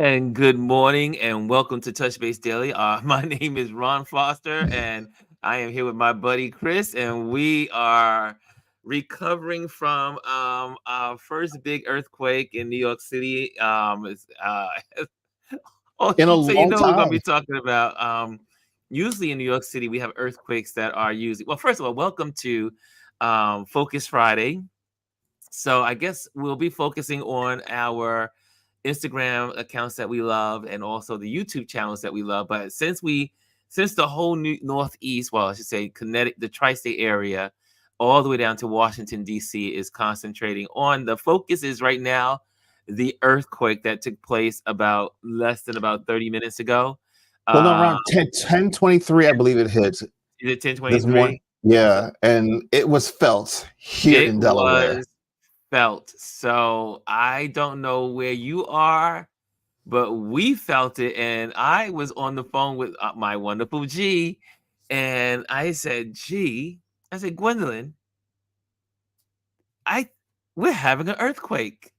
And good morning and welcome to Touch Base Daily. My name is Ron Foster and I am here with my buddy Chris, and we are recovering from our first big earthquake in New York City. Oh, In a so you long know what we're going to time. be talking about. Usually in New York City, we have earthquakes that are usually, well, first of all, welcome to Focus Friday. So I guess we'll be focusing on our Instagram accounts that we love and also the YouTube channels that we love. But since the whole Northeast, well, I should say Connecticut, the tri-state area, all the way down to Washington, D.C. is concentrating on the focus is right now the earthquake that took place about less than about 30 minutes ago. Well, no, Uh, around 10:23, I believe it hit is it this morning. 10:23? Yeah, and it was felt here It in Delaware. was felt. So I don't know where you are, but we felt it. And I was on the phone with my wonderful G. And I said, I said, Gwendolyn, I we're having an earthquake.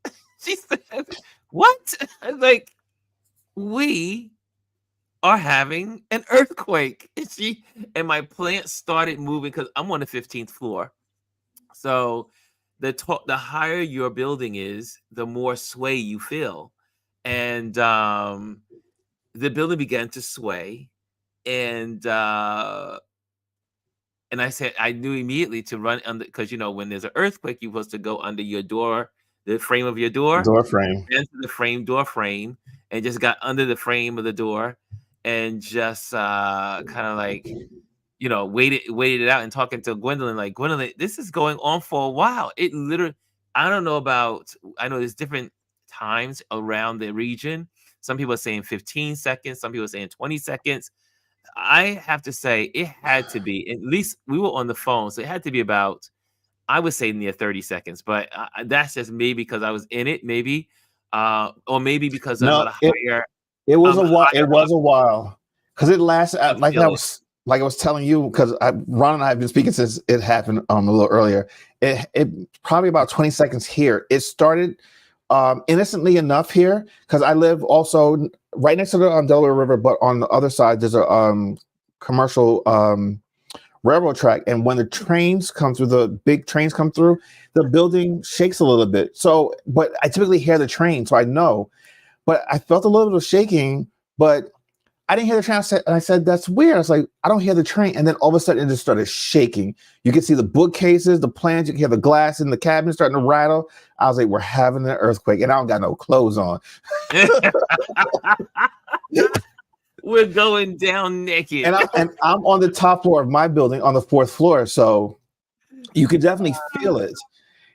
She said, what? I was like, we are having an earthquake. And my plant started moving because I'm on the 15th floor. So the higher your building is, the more sway you feel. And the building began to sway. And I said I knew immediately to run under, because when there's an earthquake, you're supposed to go under your door, the frame of your door, Door frame. into the door frame, and just got under the frame of the door and just kind of like waited it out, and talking to Gwendolyn, like, Gwendolyn, this is going on for a while. It literally, I don't know I know there's different times around the region. Some people are saying 15 seconds, some people are saying 20 seconds. I have to say it had to be, at least we were on the phone, so it had to be about, I would say, near 30 seconds, but that's just maybe because I was in it, maybe, or maybe because I'm No, on a higher, it was I'm a while. It higher up was a while because it lasted. the ceiling. Like I was telling you, because Ron and I have been speaking since it happened a little earlier. It probably about 20 seconds here. It started innocently enough here because I live also right next to the Delaware River, but on the other side there's a commercial railroad track, and when the trains come through, the big trains come through, the building shakes a little bit. So, but I typically hear the train, so I know. But I felt a little bit of shaking, but I didn't hear the train. I said, that's weird. I was like, I don't hear the train. And then all of a sudden it just started shaking. You can see the bookcases, the plants, you can hear the glass in the cabinet starting to rattle. I was like, we're having an earthquake, and I don't got no clothes on. We're going down naked. And I'm on the top floor of my building on the 4th floor. So you could definitely feel it.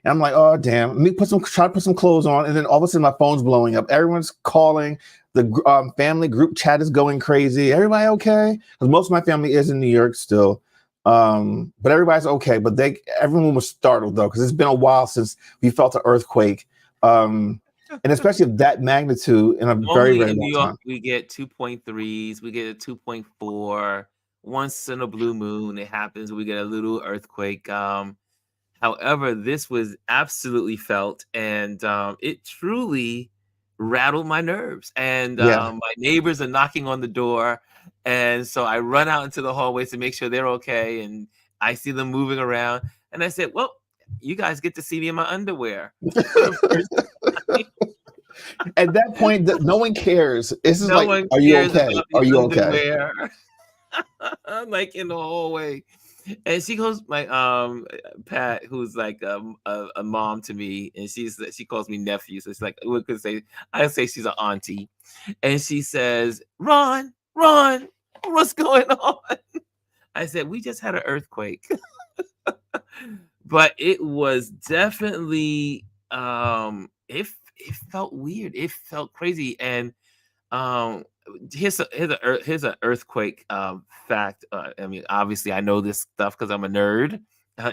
And I'm like, oh, damn. Let me try to put some clothes on. And then all of a sudden my phone's blowing up. Everyone's calling. The family group chat is going crazy. Everybody okay? Because most of my family is in New York still. But everybody's okay. But everyone was startled, though, because it's been a while since we felt an earthquake. And especially of that magnitude in a very, Only very in New long York time. we get 2.3s, we get a 2.4. Once in a blue moon, it happens. We get a little earthquake. However, this was absolutely felt, and it truly rattled my nerves. And Yeah. my neighbors are knocking on the door, and so I run out into the hallways to make sure they're okay. And I see them moving around, and I said, "Well, you guys get to see me in my underwear." At that point, no one cares. It's just No like, one are you cares okay? about Are the you okay? underwear. I'm like in the hallway, and she goes, my Pat, who's like a mom to me, and she calls me nephew, so it's like we could say, I say she's an auntie, and she says, Ron, what's going on? I said, we just had an earthquake. But it was definitely it felt weird, it felt crazy. And um here's an earthquake fact. I mean, obviously I know this stuff because I'm a nerd.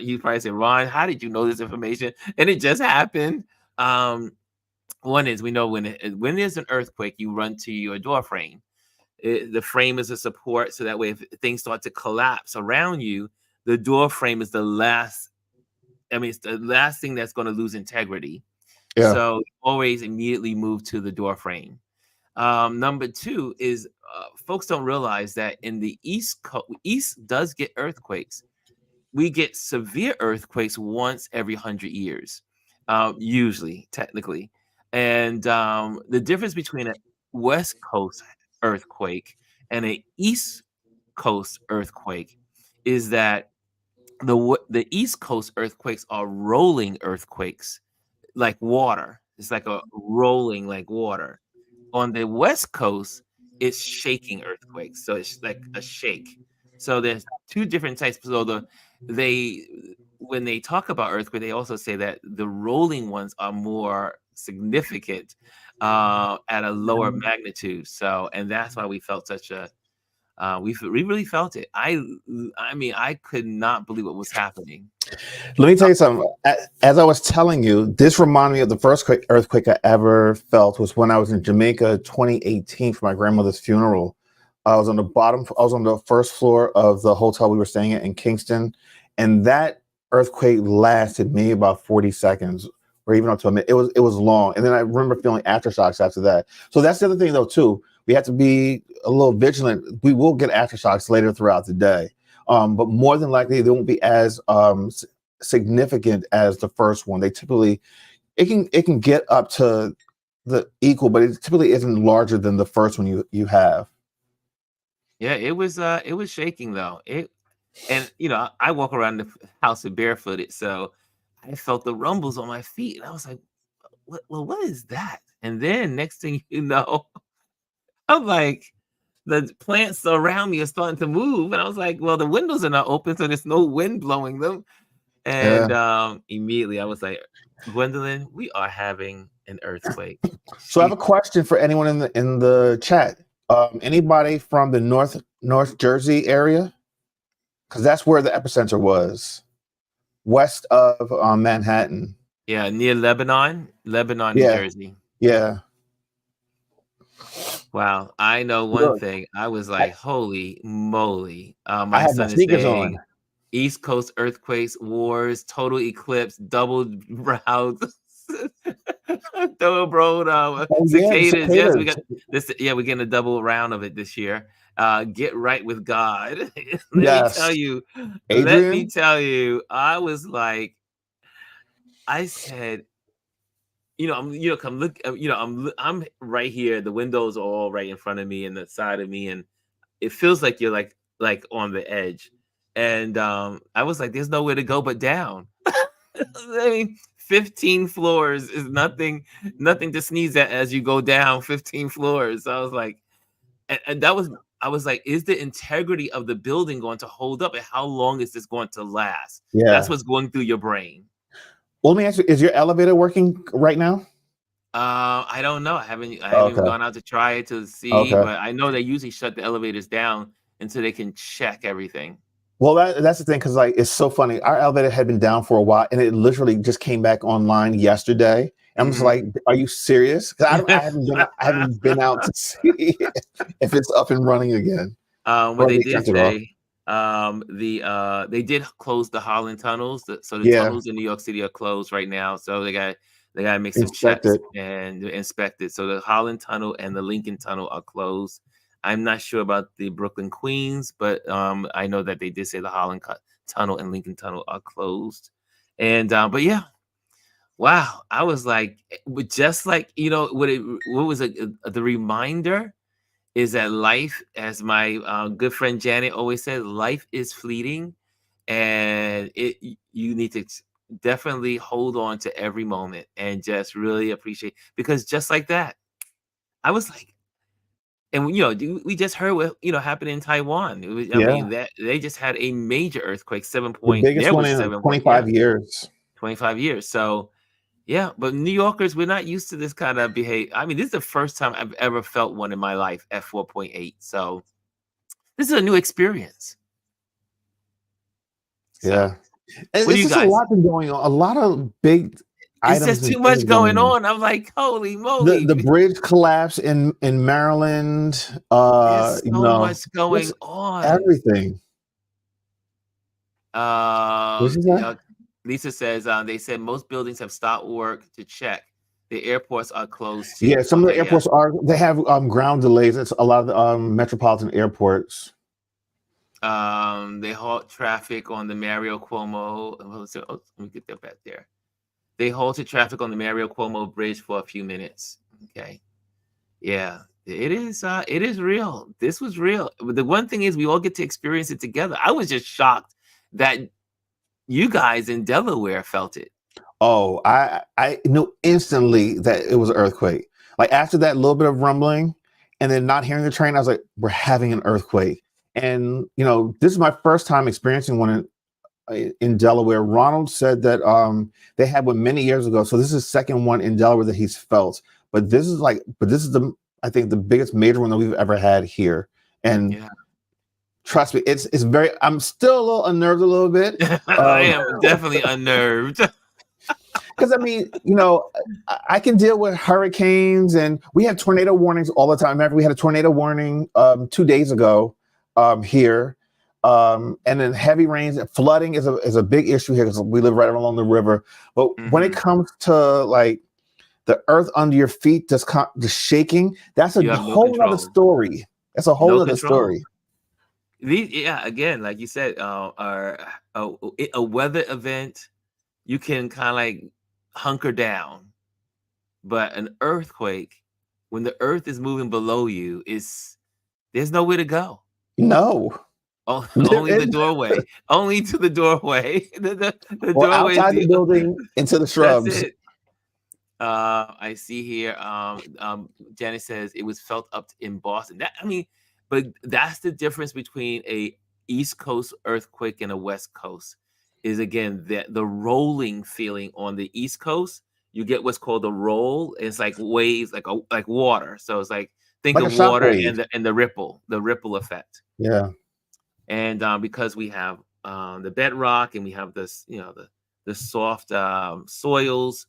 You probably say, Ron, how did you know this information? And it just happened. One is, we know when there's an earthquake, you run to your door frame. The frame is a support, so that way if things start to collapse around you, the door frame is the last, I mean, it's the last thing that's going to lose integrity. Yeah. So always immediately move to the door frame. Number two is folks don't realize that in the East does get earthquakes. We get severe earthquakes once every 100 years, usually, technically. And the difference between a West Coast earthquake and a East Coast earthquake is that the East Coast earthquakes are rolling earthquakes like water. It's like a rolling like water. On the West Coast, it's shaking earthquakes, so it's like a shake. So there's 2 different types. So they when they talk about earthquake, they also say that the rolling ones are more significant, at a lower magnitude. So and that's why we felt such a we really felt it. I mean, I could not believe what was happening. Let me tell you something. As I was telling you, this reminded me of the first earthquake I ever felt was when I was in Jamaica, 2018, for my grandmother's funeral. I was on the first floor of the hotel we were staying at in Kingston, and that earthquake lasted maybe about 40 seconds, or even up to a minute. It was long, and then I remember feeling aftershocks after that. So that's the other thing, though, too. We have to be a little vigilant. We will get aftershocks later throughout the day. But more than likely, they won't be as significant as the first one. They typically it can get up to the equal, but it typically isn't larger than the first one you have. Yeah, it was shaking though. And I walk around the house barefooted, so I felt the rumbles on my feet, and I was like, what is that?" And then next thing you know, I'm like, the plants around me are starting to move, and I was like, "Well, the windows are not open, so there's no wind blowing them." Yeah. And immediately I was like, "Gwendolyn, we are having an earthquake." So I have She a question for anyone in the chat. Anybody from the North Jersey area? Because that's where the epicenter was, west of Manhattan. Yeah, near Lebanon, New Yeah, Jersey. yeah. Wow, I know one Look, thing. I was I, like, "Holy moly!" I My had my son is sneakers on. saying, "East Coast earthquakes, wars, total eclipse, double round, double Oh yeah, the cicadas." Yes, we cicadas. got this. Yeah, we're getting a double round of it this year. Get right with God. Let me tell Yes, you. Let me Adrian. tell you. I was like, I said, come look. I'm right here. The windows are all right in front of me and the side of me, and it feels like you're like on the edge. And I was like, there's nowhere to go but down. I mean, 15 floors is nothing to sneeze at as you go down 15 floors. So I was like, and that was I was like, is the integrity of the building going to hold up, and how long is this going to last? That's Yeah. what's going through your brain. Well, let me ask you: is your elevator working right now? I don't know. I haven't even Okay. gone out to try it to see, Okay. but I know they usually shut the elevators down until they can check everything. Well, that's the thing, because like it's so funny. Our elevator had been down for a while, and it literally just came back online yesterday. And I'm just Mhm. like, "Are you serious?" Because I haven't been out to see if it's up and running again, What or they they did turned it off. say, they did close the Holland tunnels, so the Yeah, tunnels in New York City are closed right now. So they gotta make some inspect checks it. and inspect it. So the Holland Tunnel and the Lincoln Tunnel are closed. I'm not sure about the Brooklyn Queens, but I know that they did say the Tunnel and Lincoln Tunnel are closed. And but yeah, wow, I was like, just like what was the reminder is that life, as my good friend Janet always says, life is fleeting, and you need to definitely hold on to every moment and just really appreciate, because just like that, I was like, and we just heard what happened in Taiwan. I Yeah, mean, that they just had a major earthquake, the biggest there one was in 7 point, yeah, 25 years. 25 years. So yeah, but New Yorkers, we're not used to this kind of behavior. I mean, this is the first time I've ever felt one in my life at 4.8. So this is a new experience. So, Yeah, and what do it's you just a guys? lot been going on. A lot of big It's items just and too much things going going on. on. I'm like, holy The moly, bridge collapse in Maryland. there's so much going Just on. everything. What is that? Lisa says they said most buildings have stopped work to check. The airports are closed Yeah, too. some of the Okay, yeah. airports they have ground delays. It's a lot of the metropolitan airports. They halt traffic on the Mario Cuomo. Let me get that back there. They halted traffic on the Mario Cuomo Bridge for a few minutes. Okay. Yeah, it is. It is real. This was real. But the one thing is, we all get to experience it together. I was just shocked that you guys in Delaware felt it. Oh, I knew instantly that it was an earthquake. Like after that little bit of rumbling, and then not hearing the train, I was like, "We're having an earthquake." And this is my first time experiencing one in Delaware. Ronald said that they had one many years ago, so this is the second one in Delaware that he's felt. But this is the I think the biggest major one that we've ever had here. And Yeah, trust me, it's very. I'm still a little unnerved a little bit. I am definitely unnerved. Because I mean, I can deal with hurricanes, and we have tornado warnings all the time. Remember, we had a tornado warning 2 days ago here, and then heavy rains. Flooding is a big issue here because we live right along the river. But when it comes to like the earth under your feet, just shaking, that's a You have no whole other control. story. That's a whole No other control. story. Yeah, again, like you said, a weather event, you can kind of like hunker down, but an earthquake, when the earth is moving below you, there's nowhere to go. No, Only the doorway. Only to the doorway. The or doorway is outside the building into the that's shrubs. it. I see here. Janet says it was felt in Boston. But that's the difference between a East Coast earthquake and a West Coast. Is again the rolling feeling on the East Coast. You get what's called a roll. It's like waves, like water. So it's like think Like a of water shockwave. and the ripple effect. Yeah. And because we have the bedrock and we have this, the soft soils.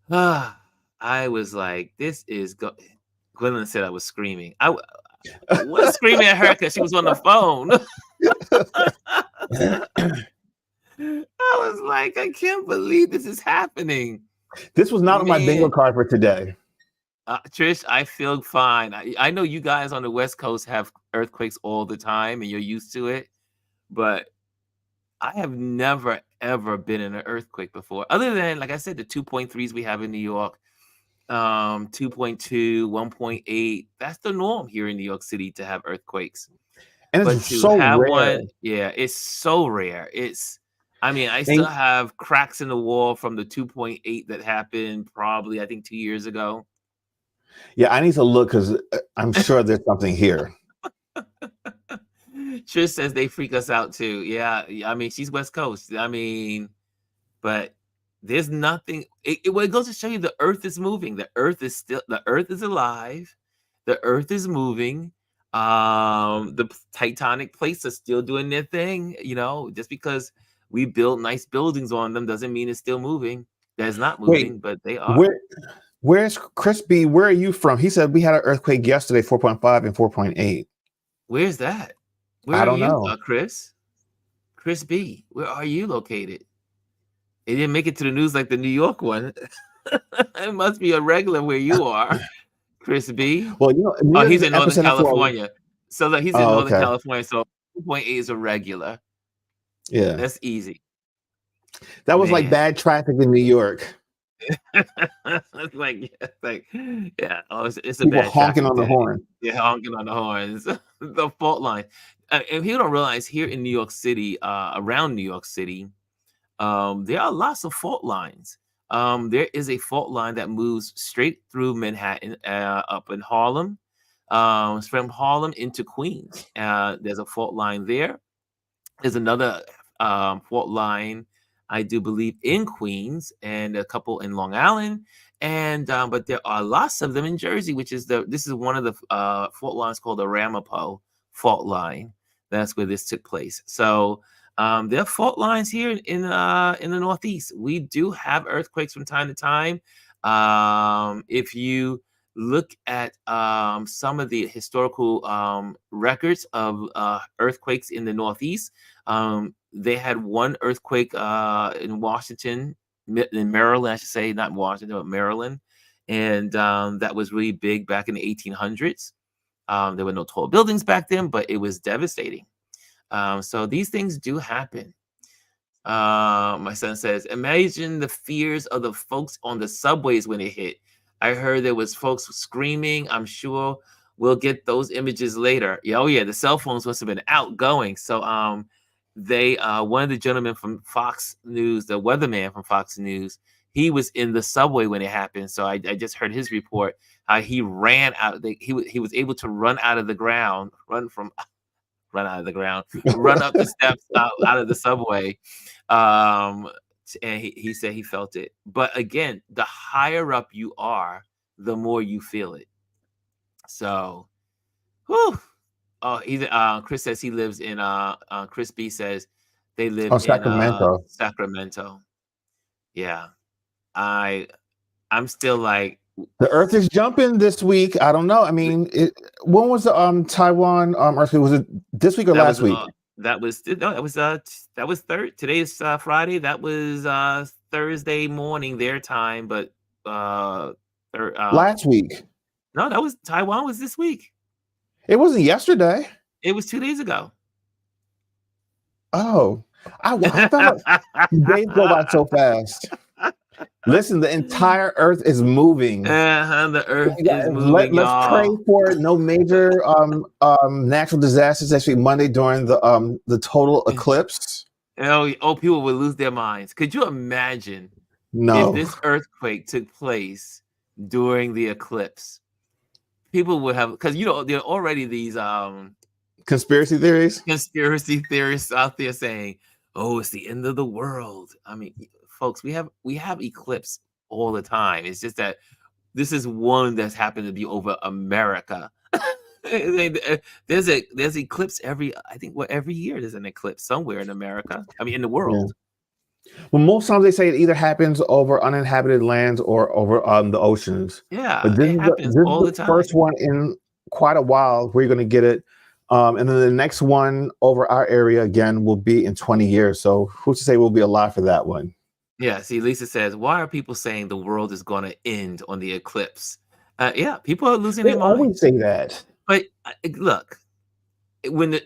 I was like, this is Gwendolyn said I was screaming. I was screaming at her because she was on the phone. I was like, I can't believe this is happening. This was not on my bingo Man. card for today. Trish, I feel fine. I know you guys on the West Coast have earthquakes all the time and you're used to it, but I have never, ever been in an earthquake before, other than, like I said, the 2.3s we have in New York, 2.2, 1.8. That's the norm here in New York City to have earthquakes. And But it's to so have rare. one, yeah, it's so rare. I still have cracks in the wall from the 2.8 that happened probably, I think, 2 years ago. Yeah, I need to look because I'm sure there's something here. Trish says they freak us out too. Yeah, I mean, she's West Coast. I mean, but there's nothing. It goes to show you the Earth is moving. The Earth is alive. The Earth is moving. The tectonic plates are still doing their thing. Just because we build nice buildings on them doesn't mean it's still moving. That's not moving, Wait, but they are. where's Chris B? Where are you from? He said we had an earthquake yesterday, 4.5 and 4.8. Where's that? Where I are don't you, know. Chris? Chris B, where are you located? It didn't make it to the news like the New York one. It must be a regular where you are, Chris B. Well, New Oh, York he's is the in Northern epicenter for. California. So he's in Oh, Northern okay. California. So 2.8 is a regular. Yeah, That's easy. that was like Man. bad traffic in New York. It's like, yeah. Oh, it's a People bad honking traffic on the day. horn. Yeah, honking on the horns. The fault line. And people don't realize here in New York City, around New York City, there are lots of fault lines. There is a fault line that moves straight through Manhattan, up in Harlem, from Harlem into Queens. There's a fault line there. There's another fault line, I do believe, in Queens, and a couple in Long Island, and but there are lots of them in Jersey, this is one of the fault lines called the Ramapo fault line. That's where this took place. So there are fault lines here in the Northeast. We do have earthquakes from time to time. If you look at some of the historical records of earthquakes in the Northeast, they had one earthquake in Washington in Maryland, I should say, not Washington, but Maryland. And that was really big back in the 1800s. There were no tall buildings back then, but it was devastating. So these things do happen. My son says, imagine the fears of the folks on the subways when it hit. I heard there was folks screaming. I'm sure we'll get those images later. Yeah, oh yeah, the cell phones must have been outgoing. So they one of the gentlemen from Fox News, the weatherman from Fox News, he was in the subway when it happened. So I just heard his report how he ran out. He was able to run out of the ground, run up the steps out of the subway. And he said he felt it. But again, the higher up you are, the more you feel it. So, whew. Oh, Chris says he lives in Chris B says they live in Sacramento. Yeah. I'm still like, the earth is jumping this week. I don't know. I mean, when was the Taiwan earthquake? Was it this week or last week? That was third. Today is Friday. That was Thursday morning their time, but last week. No, that was Taiwan was this week. It wasn't yesterday. It was 2 days ago. Oh, I thought days go by so fast. Listen, the entire earth is moving. The earth is moving. Let's pray for no major natural disasters next week Monday during the total eclipse. Oh, people would lose their minds. Could you imagine if this earthquake took place during the eclipse? People would have, because there are already these conspiracy theories out there saying, "Oh, it's the end of the world." I mean, folks, we have eclipse all the time. It's just that this is one that's happened to be over America. There's eclipse every year. There's an eclipse somewhere in America. I mean, in the world. Yeah. Well, most times they say it either happens over uninhabited lands or over the oceans. Yeah, but this happens all the time. First one in quite a while where you're going to get it. And then the next one over our area again will be in 20 years. So who's to say we'll be alive for that one? Yeah, see, Lisa says, why are people saying the world is going to end on the eclipse? Yeah, people are losing their minds. They always say that. But look, when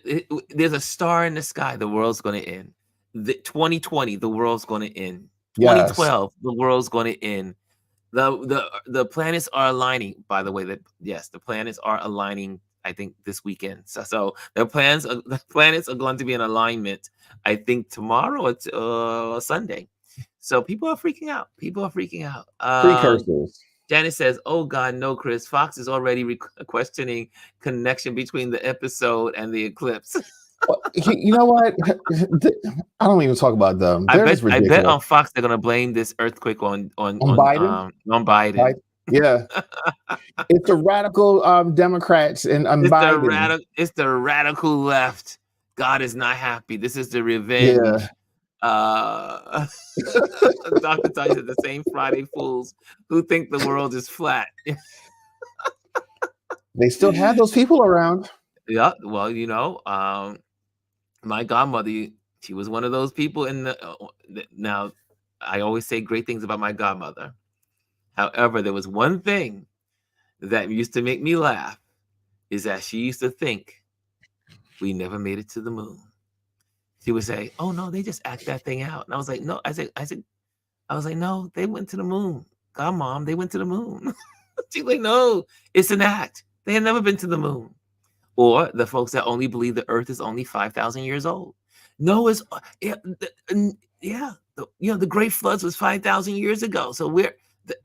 there's a star in the sky, the world's going to end. 2020, the world's going to end. 2012, the world's going to end. The planets are aligning, by the way. The planets are aligning, I think, this weekend. So the planets are going to be in alignment, I think, tomorrow or Sunday. So people are freaking out. Precursors. Janice says, "Oh God, no, Chris. Fox is already questioning connection between the episode and the eclipse." You know what? I don't even talk about them. I bet on Fox they're gonna blame this earthquake on Biden. On Biden. Yeah, it's the radical Democrats and Biden. It's the radical left. God is not happy. This is the revenge. Yeah. Dr. Tyson, the same Friday fools who think the world is flat. They still have those people around. Yeah, well, my godmother, she was one of those people now, I always say great things about my godmother. However, there was one thing that used to make me laugh, is that she used to think we never made it to the moon. She would say, "Oh no, they just act that thing out." And I was like, "No," I was like, "No, they went to the moon. God, Mom, they went to the moon." She's like, "No, it's an act. They had never been to the moon." Or the folks that only believe the Earth is only 5,000 years old. No, it's the Great Floods was 5,000 years ago. So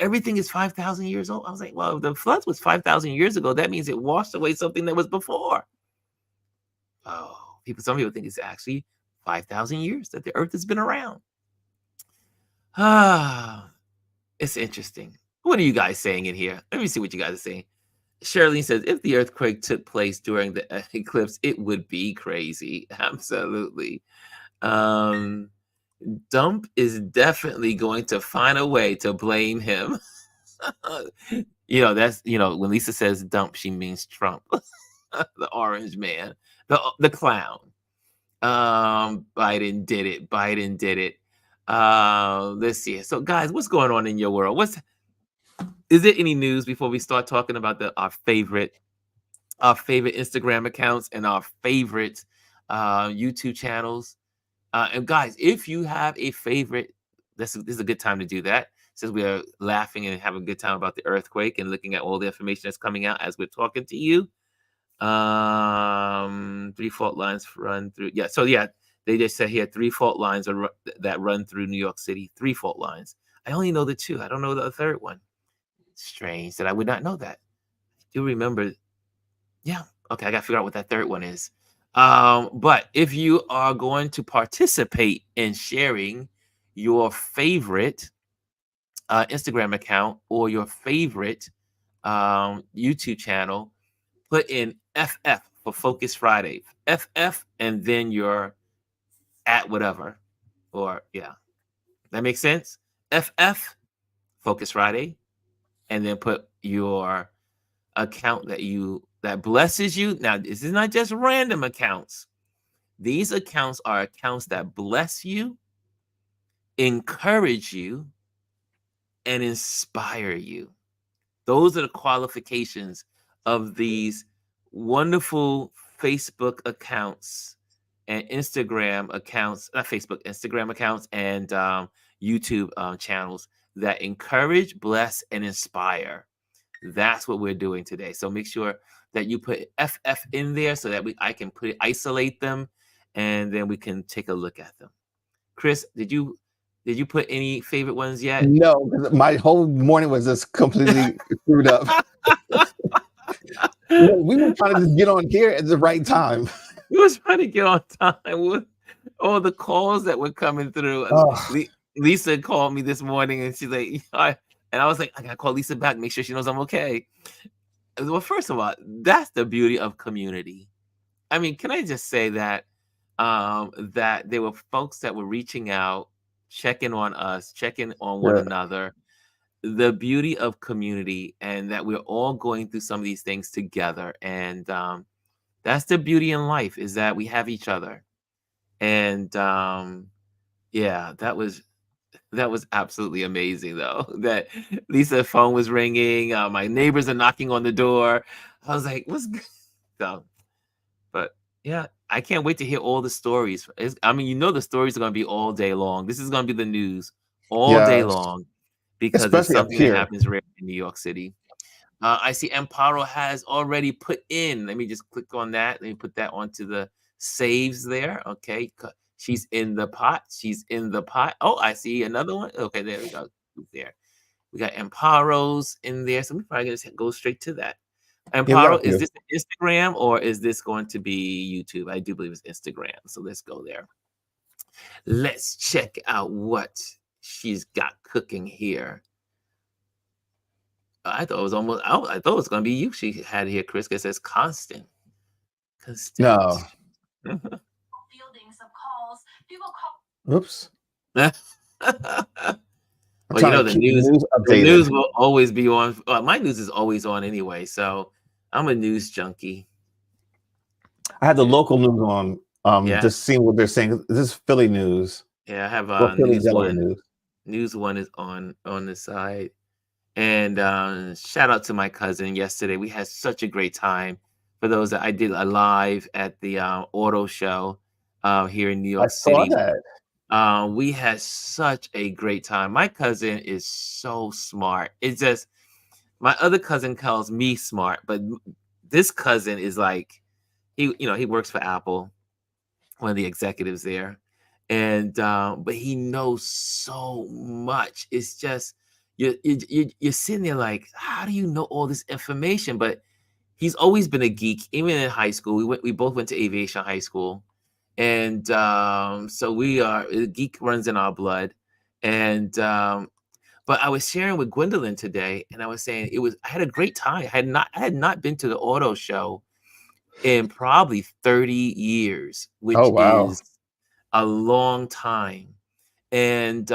everything is 5,000 years old. I was like, well, if the floods was 5,000 years ago, that means it washed away something that was before. Oh, some people think it's actually 5,000 years that the Earth has been around. It's interesting. What are you guys saying in here? Let me see what you guys are saying. Shirley says, if the earthquake took place during the eclipse, it would be crazy. Absolutely. Dump is definitely going to find a way to blame him. That's when Lisa says dump, she means Trump, the orange man, the clown. Biden did it. Let's see. So, guys, what's going on in your world? Is there any news before we start talking about our favorite Instagram accounts and our favorite YouTube channels? And guys, if you have a favorite, this is a good time to do that, since we are laughing and having a good time about the earthquake and looking at all the information that's coming out as we're talking to you. 3 fault lines run through. Yeah, so yeah, they just said here 3 fault lines that run through New York City. 3 fault lines. I only know the 2. I don't know the third one. Strange that I would not know that. I do remember. Yeah. Okay, I got to figure out what that third one is. But if you are going to participate in sharing your favorite Instagram account or your favorite YouTube channel, put in FF for Focus Friday. FF and then your at whatever. Or yeah. That makes sense? FF Focus Friday. And then put your account that blesses you. Now, this is not just random accounts. These accounts are accounts that bless you, encourage you, and inspire you. Those are the qualifications of these wonderful Facebook accounts and Instagram accounts, not Facebook, Instagram accounts and YouTube channels that encourage, bless, and inspire. That's what we're doing today. So make sure that you put FF in there so that I can isolate them, and then we can take a look at them. Chris, did you put any favorite ones yet? No, 'cause my whole morning was just completely screwed up. We were trying to just get on here at the right time. We was trying to get on time with all the calls that were coming through. Lisa called me this morning and she's like, and I was like, I gotta call Lisa back, make sure she knows I'm okay. Well, first of all, that's the beauty of community. I mean, can I just say that that there were folks that were reaching out, checking on us, checking on one another. The beauty of community, and that we're all going through some of these things together. And that's the beauty in life, is that we have each other. And yeah, that was absolutely amazing, though. That Lisa's phone was ringing. My neighbors are knocking on the door. I was like, "What's good?" So, but yeah, I can't wait to hear all the stories. I mean, the stories are going to be all day long. This is going to be the news all day long, because it's Especially up something that here. happens rare in New York City. I see Amparo has already put in. Let me just click on that. Let me put that onto the saves there. Okay. She's in the pot. She's in the pot. Oh, I see another one. Okay, there we go. There. We got Amparo's in there. So we're probably going to go straight to that. Amparo, is this Instagram or is this going to be YouTube? I do believe it's Instagram. So let's go there. Let's check out what she's got cooking here. I thought it was almost. I thought it was going to be you. She had here, Chris. It says constant. No. Fielding some calls. People call. Oops. Well, the news will always be on. My news is always on anyway, so I'm a news junkie. I had the local news on. Just seeing what they're saying. This is Philly news. Yeah, I have News One. News One is on the side. And shout out to my cousin yesterday. We had such a great time. For those that I did a live at the auto show here in New York City. I saw that. We had such a great time. My cousin is so smart. It's just, my other cousin calls me smart, but this cousin is like, he works for Apple, one of the executives there. And but he knows so much. It's just, you're sitting there like, how do you know all this information? But he's always been a geek, even in high school. We both went to aviation high school, and so geek runs in our blood. And but I was sharing with Gwendolyn today, and I was saying I had a great time. I had not been to the auto show in probably 30 years, which is a long time. And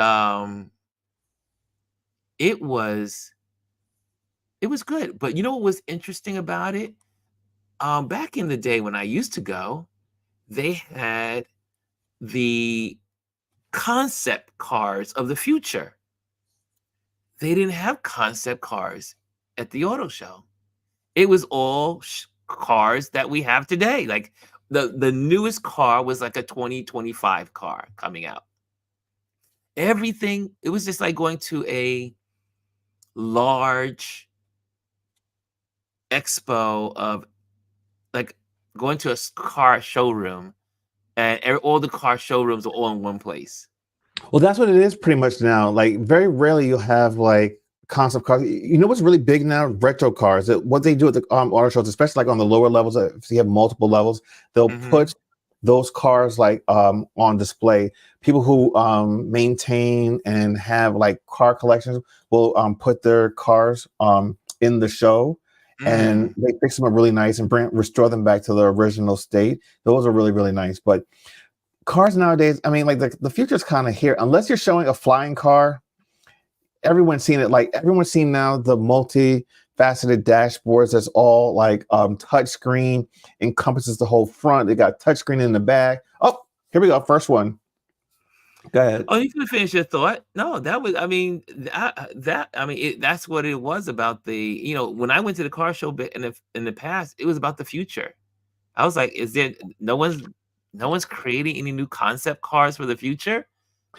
it was good. But you know what was interesting about it? Back in the day when I used to go, they had the concept cars of the future. They didn't have concept cars at the auto show. It was all cars that we have today. Like the newest car was like a 2025 car coming out. Everything, it was just like going to a large expo of like going to a car showroom, and all the car showrooms are all in one place. Well, that's what it is pretty much now. Like very rarely you'll have like concept cars. You know what's really big now? Retro cars. What they do at the auto shows, especially like on the lower levels, if you have multiple levels, they'll put those cars like on display. People who maintain and have like car collections will put their cars in the show, and they fix them up really nice and restore them back to their original state. Those are really, really nice. But cars nowadays, I mean, like the future's kind of here. Unless you're showing a flying car, everyone's seen it. Like everyone's seen now the multi-faceted dashboards that's all like touch screen, encompasses the whole front. They got touch screen in the back. Oh, here we go. First one. Go ahead. Oh, you can finish your thought. No, that was, I mean, that's what it was about. When I went to the car show in the past, it was about the future. I was like, is there no one's creating any new concept cars for the future?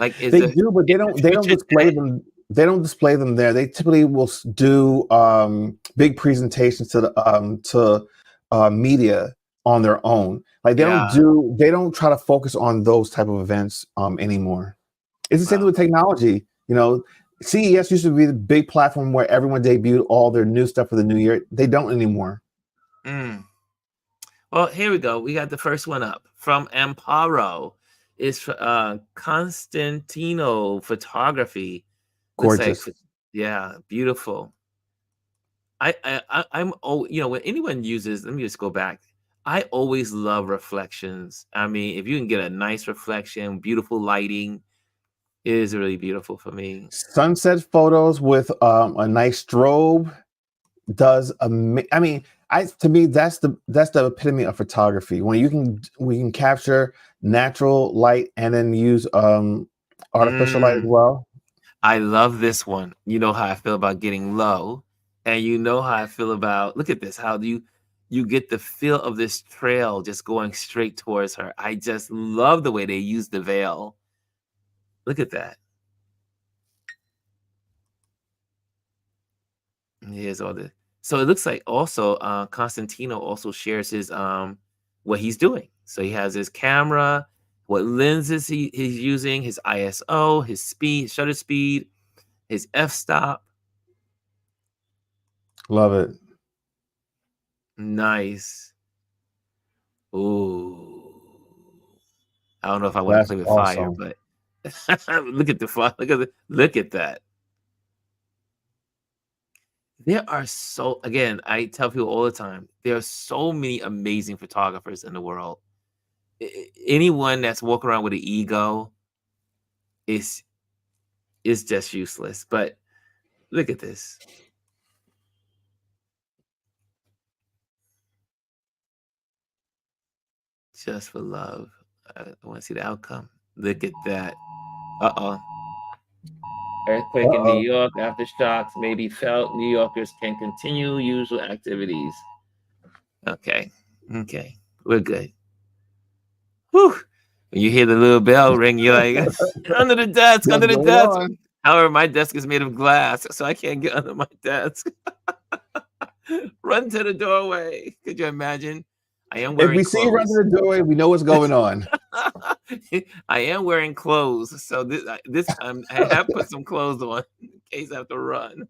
Like they do, but they don't display them. They don't display them there. They typically will do big presentations to the media on their own. Like they don't try to focus on those type of events anymore. It's the same with technology. CES used to be the big platform where everyone debuted all their new stuff for the new year. They don't anymore. Well, here we go. We got the first one up from Amparo. It's Constantino Photography. Gorgeous. Yeah, beautiful. I'm when anyone uses, let me just go back. I always love reflections. I mean, if you can get a nice reflection, beautiful lighting, it is really beautiful for me. Sunset photos with a nice strobe does I mean, to me that's the epitome of photography. When we can capture natural light and then use artificial light as well. I love this one. You know how I feel about getting low, and you know how I feel about, look at this, how do you get the feel of this trail just going straight towards her. I just love the way they use the veil. Look at that. Here's all this. So it looks like also Constantino also shares his what he's doing. So he has his camera, what lenses he's using, his ISO, his speed, shutter speed, his f-stop. Love it. Nice. Ooh. I don't know if I want to play with fire, but look at the fire. Look at that. There are again, I tell people all the time, there are so many amazing photographers in the world. Anyone that's walking around with an ego is just useless. But look at this. Just for love. I want to see the outcome. Look at that. Uh-oh. Earthquake in New York, aftershocks may be felt. New Yorkers can continue usual activities. Okay. We're good. Whew. When you hear the little bell ring, you're like, under the desk. However, my desk is made of glass, so I can't get under my desk. Run to the doorway. Could you imagine? I am wearing clothes. If we see you run to the doorway, we know what's going on. I am wearing clothes, so this time I have put some clothes on in case I have to run.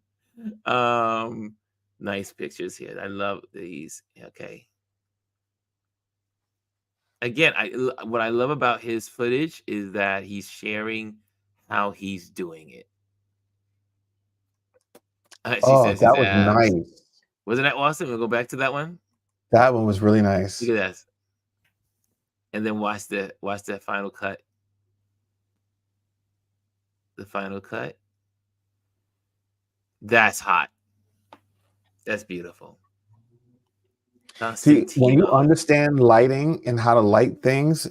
Nice pictures here. I love these. Okay. Again, what I love about his footage is that he's sharing how he's doing it. That was nice. Wasn't that awesome? We'll go back to that one. That one was really nice. Look at that. And then watch that final cut. The final cut. That's hot. That's beautiful. See, when you understand lighting and how to light things,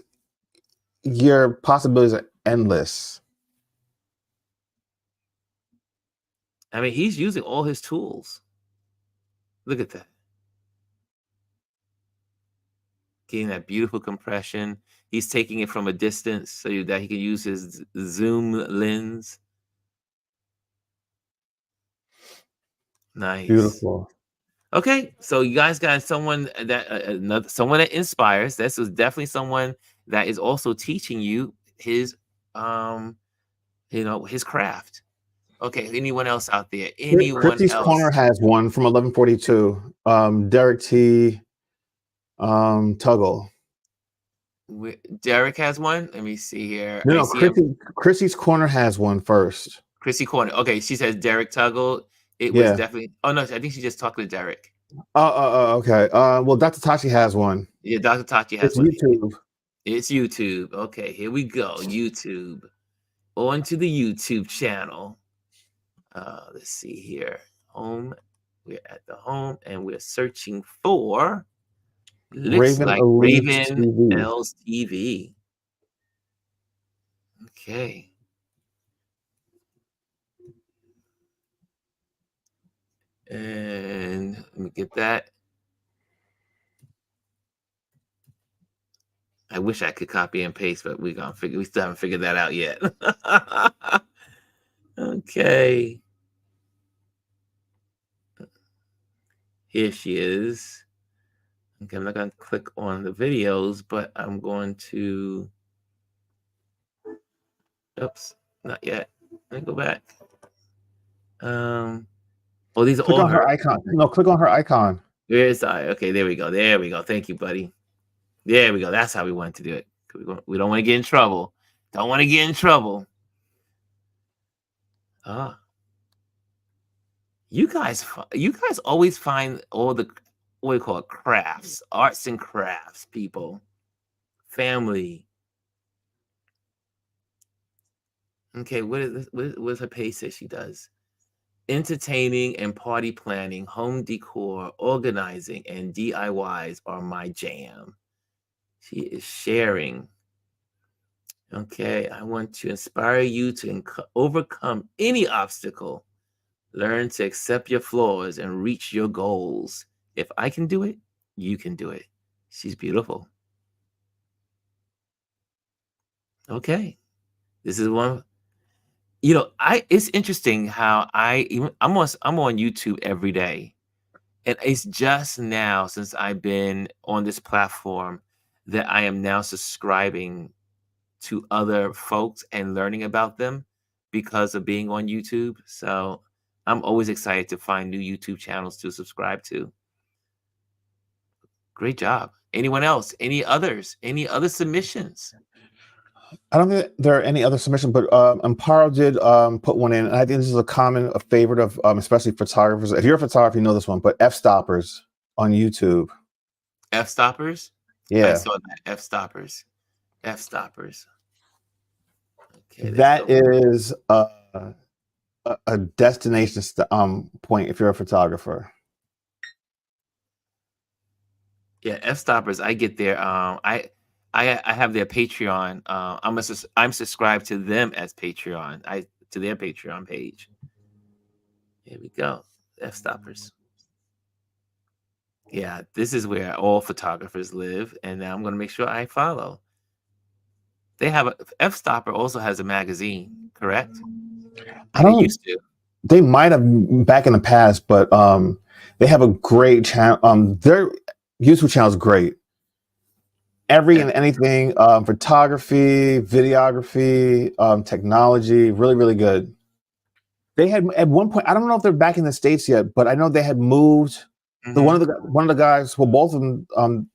your possibilities are endless. I mean, he's using all his tools. Look at that. Getting that beautiful compression. He's taking it from a distance so that he can use his zoom lens. Nice. Beautiful. Okay, so you guys got someone that someone that inspires. This was definitely someone that is also teaching you his his craft. Okay, anyone else out there? Anyone Chrissy's else? Corner has one from 1142. Derek T. Tuggle. Derek has one. Let me see here. No, Chrissy's Corner has one first. Chrissy Corner. Okay, she says Derek Tuggle. It was definitely. Oh no, I think she just talked to Derek. Okay. Well, Dr. Tachi has one. Yeah, Dr. Tachi has It's one. YouTube. It's YouTube. Okay, here we go. YouTube. On to the YouTube channel. Let's see here. Home. We're at the home and we're searching for looks Raven like Elite Raven TV. L's TV. Okay. And let me get that. I wish I could copy and paste, but we still haven't figured that out yet. Okay. Here she is. Okay, I'm not going to click on the videos, but I'm going to. Oops, not yet. Let me go back. Oh, these are Click all on her icon. No, click on her icon. Where is I? Okay, there we go. There we go. Thank you, buddy. There we go. That's how we want to do it. We don't want to get in trouble. Don't want to get in trouble. You guys always find all the what do you call it? Crafts, arts and crafts, people, family. Okay, what is her page that she does? Entertaining and party planning, home decor, organizing, and DIYs are my jam. She is sharing. Okay, I want to inspire you to overcome any obstacle. Learn to accept your flaws and reach your goals. If I can do it, you can do it. She's beautiful. Okay, this is one. It's interesting how I'm on YouTube every day, and it's just now since I've been on this platform that I am now subscribing to other folks and learning about them because of being on YouTube. So I'm always excited to find new YouTube channels to subscribe to. Great job. Anyone else? Any others? Any other submissions? I don't think there are any other submissions, but Amparo did put one in, and I think this is a favorite of especially photographers. If you're a photographer, you know this one, but F-stoppers on YouTube. F-stoppers? Yeah. I saw that. F-stoppers. F-stoppers. Okay, that is a destination point if you're a photographer. Yeah, F-stoppers. I get there. I have their Patreon. I'm subscribed to them as Patreon. To their Patreon page. Here we go. F-stoppers. Yeah, this is where all photographers live, and now I'm going to make sure I follow. They have F-stopper also has a magazine, correct? They used to. They might have back in the past, but they have a great channel. Their YouTube channel is great. Every and anything, photography, videography, technology, really, really good. They had at one point, I don't know if they're back in the States yet, but I know they had moved. Mm-hmm. So one of the guys, well, both of them,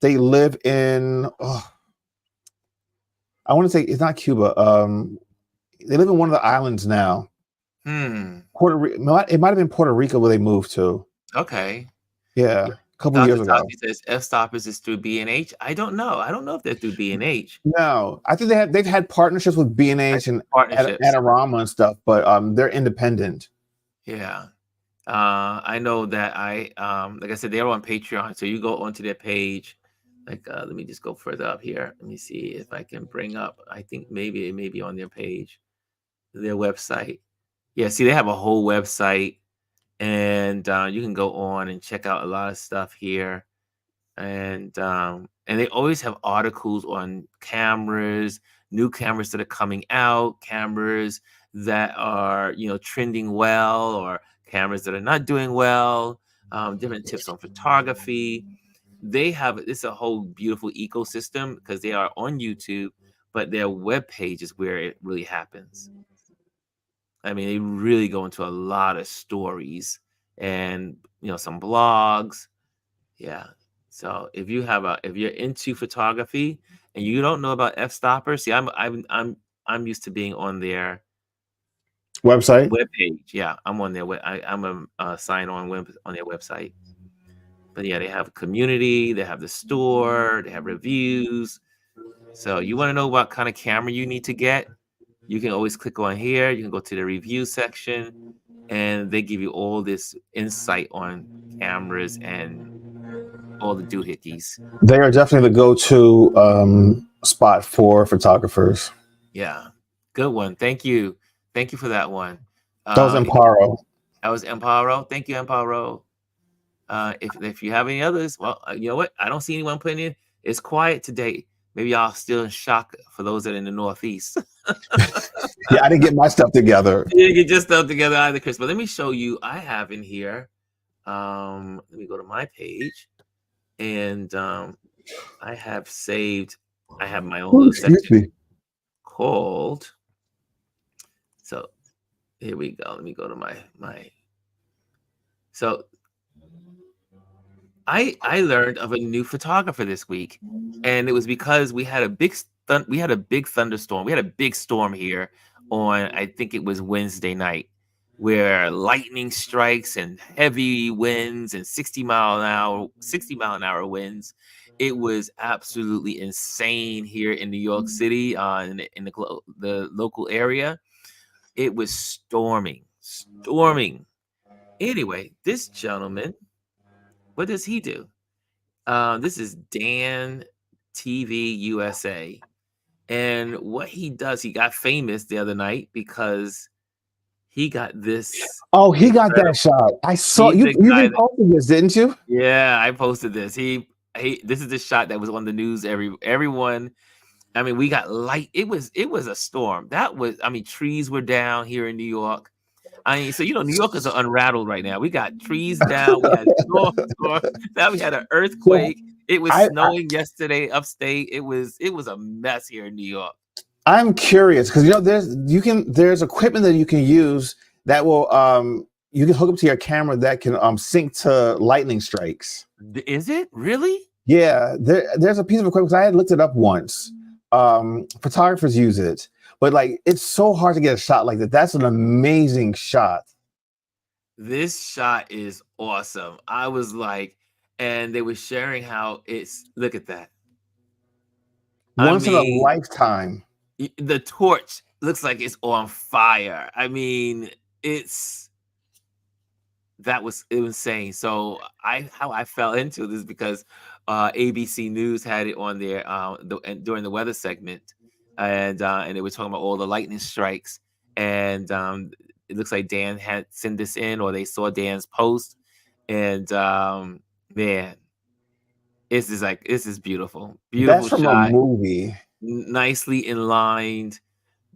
they live in. I want to say it's not Cuba. They live in one of the islands now. Puerto Rico. It might have been Puerto Rico where they moved to. Okay. Yeah. A couple years ago. Says F-stoppers is through B&H. I don't know. I don't know if they're through B&H. No, I think they've had partnerships with B&H and Adorama and stuff, but they're independent. Yeah. I know that like I said, they're on Patreon. So you go onto their page. Like, let me just go further up here. Let me see if I can bring up. I think maybe it may be on their page, their website. Yeah, see, they have a whole website, and you can go on and check out a lot of stuff here. And they always have articles on cameras, new cameras that are coming out, cameras that are trending well, or cameras that are not doing well, different tips on photography. They have it's a whole beautiful ecosystem because they are on YouTube, but their web page is where it really happens. I mean, they really go into a lot of stories and some blogs. Yeah. So if you're into photography and you don't know about f-stopper, see, I'm used to being on their Website. web page. Yeah, I'm on their I'm a sign on web on their website. But yeah, they have a community, they have the store, they have reviews. So you want to know what kind of camera you need to get? You can always click on here. You can go to the review section, and they give you all this insight on cameras and all the doohickeys. They are definitely the go-to spot for photographers. Yeah, good one. Thank you for that one. That was Amparo. That was Amparo. Thank you, Amparo. If you have any others, well, you know what? I don't see anyone putting in. It's quiet today. Maybe y'all still in shock for those that are in the Northeast. Yeah, I didn't get my stuff together. You didn't get your stuff together either, Chris. But let me show you. I have in here. Let me go to my page, and I have saved. I have my own little section called. So here we go. Let me go to my. So I learned of a new photographer this week, and it was because we had a big thunderstorm. We had a big storm here on, I think it was Wednesday night, where lightning strikes and heavy winds and 60 mile an hour winds. It was absolutely insane here in New York City, in the local area. It was storming. Anyway, this gentleman, what does he do? This is Dan TV USA. And what he does, he got famous the other night because he got this. Oh, he got that shot. I saw you. You reposted this, didn't you? Yeah, I posted this. This is the shot that was on the news. Everyone. I mean, we got light. It was a storm. Trees were down here in New York. So New Yorkers are unrattled right now. We got trees down. We had storm. Now we had an earthquake. It was snowing yesterday upstate. It was a mess here in New York. I'm curious because there's equipment that you can use that will you can hook up to your camera that can sync to lightning strikes. Is it really? Yeah, there's a piece of equipment. I had looked it up once. Photographers use it. But it's so hard to get a shot like that. That's an amazing shot. This shot is awesome. I was like, and they were sharing how look at that. Once in a lifetime. The torch looks like it's on fire. I mean, that was insane. So how I fell into this because ABC News had it on there during the weather segment. And they were talking about all the lightning strikes, and it looks like Dan had sent this in, or they saw Dan's post, and man, this is beautiful. That's from shot. A movie. Nicely inlined,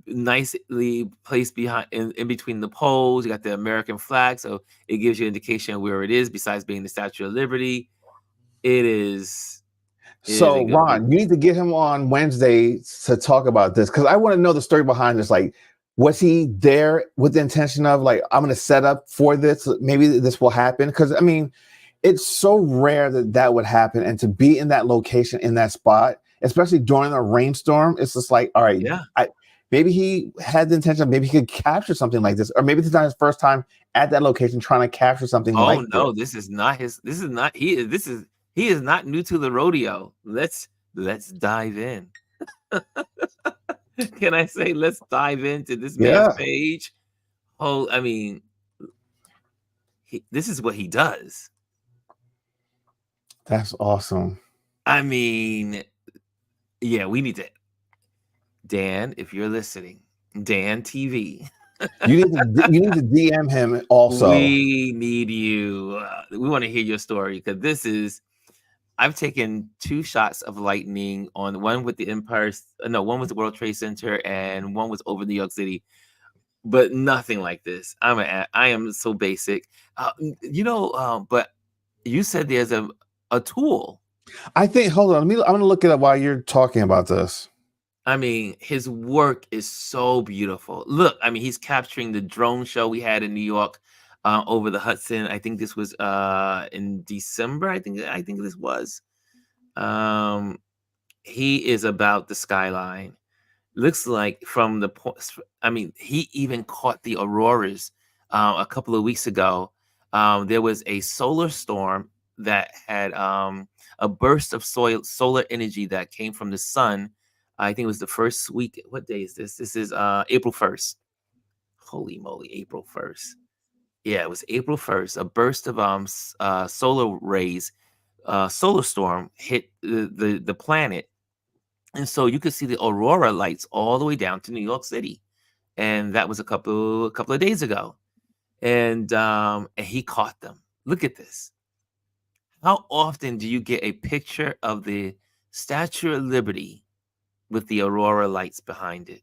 nicely placed behind in between the poles. You got the American flag, so it gives you an indication of where it is. Besides being the Statue of Liberty, it is. So Ron, you need to get him on Wednesday to talk about this because I want to know the story behind this. Was he there with the intention of I'm going to set up for this? Maybe this will happen because it's so rare that would happen, and to be in that location in that spot, especially during a rainstorm, it's just all right. Yeah. Maybe he had the intention. Maybe he could capture something like this, or maybe it's not his first time at that location trying to capture something. Oh no, this is not his. This is not he. He is not new to the rodeo. Let's dive in. Can I say let's dive into this man's page? Oh, this is what he does. That's awesome. I mean, yeah, we need to. Dan, if you're listening, Dan TV, You need to DM him also. we need you. We want to hear your story because this is. I've taken 2 shots of lightning on one with the Empire. No, one was the World Trade Center, and one was over New York City. But nothing like this. I am so basic. But you said there's a tool. I think. Hold on. I'm gonna look it up while you're talking about this. I mean, his work is so beautiful. Look, I mean, he's capturing the drone show we had in New York over the Hudson. I think this was in December. I think this was. Um, he is about the skyline. Looks like from the point. I mean, he even caught the auroras a couple of weeks ago. There was a solar storm that had a burst of solar energy that came from the sun. I think it was the first week. What day is this? This is April 1st. Holy moly, April 1st. Yeah, it was April 1st. A burst of solar rays, solar storm hit the planet, and so you could see the aurora lights all the way down to New York City, and that was a couple of days ago, and he caught them. Look at this. How often do you get a picture of the Statue of Liberty with the aurora lights behind it?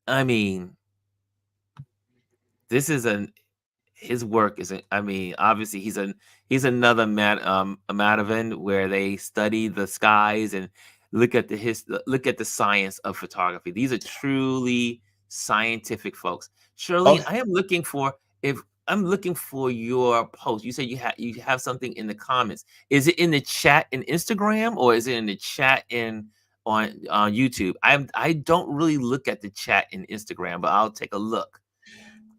I mean, this is his work is I mean, obviously he's another a Matavan where they study the skies and look at the science of photography. These are truly scientific folks. Shirley, Okay. I'm looking for your post. You said you have something in the comments. Is it in the chat in Instagram or is it in the chat on YouTube? I don't really look at the chat in Instagram, but I'll take a look.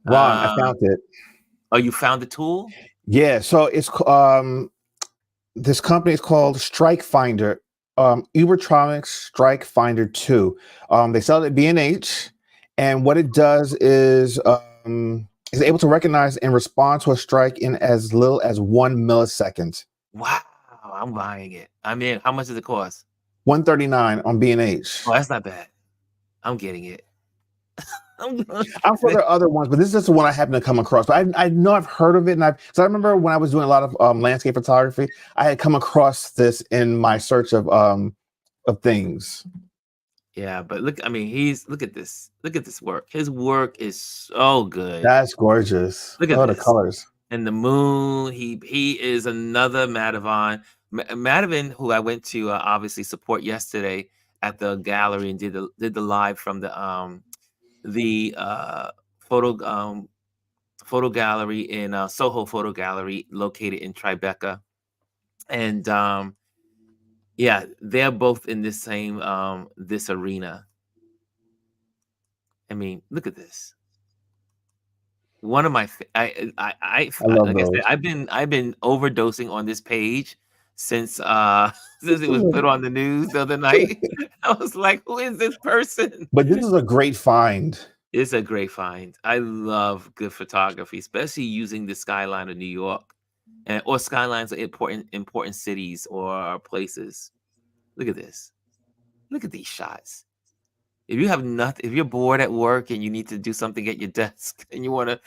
Ron, I Uh, found it. oh, you found the tool? Yeah. So it's this company is called Strike Finder. Ubertronics Strike Finder 2. They sell it at B&H, and what it does is able to recognize and respond to a strike in as little as 1 millisecond. Wow, I'm buying it. I mean, how much does it cost? $139 on B&H. Oh, that's not bad. I'm getting it. I'm sure there are other ones, but this is just the one I happen to come across. But I know I've heard of it, and I remember when I was doing a lot of landscape photography, I had come across this in my search of things. Yeah, but look, I mean, look at this. Look at this work. His work is so good. That's gorgeous. Look at the this. colors. And the moon. He is another Matavan. Matavan, who I went to obviously support yesterday at the gallery and did the live from the photo gallery in Soho Photo Gallery located in Tribeca. And yeah, they're both in this same this arena. I mean, look at this. One of my I love like those. I said, I've been overdosing on this page since since it was put on the news the other night. I was like, who is this person? But this is a great find. It's a great find. I love good photography, especially using the skyline of New York or skylines of important cities or places. Look at this. Look at these shots. If you have nothing, if you're bored at work and you need to do something at your desk and you wanna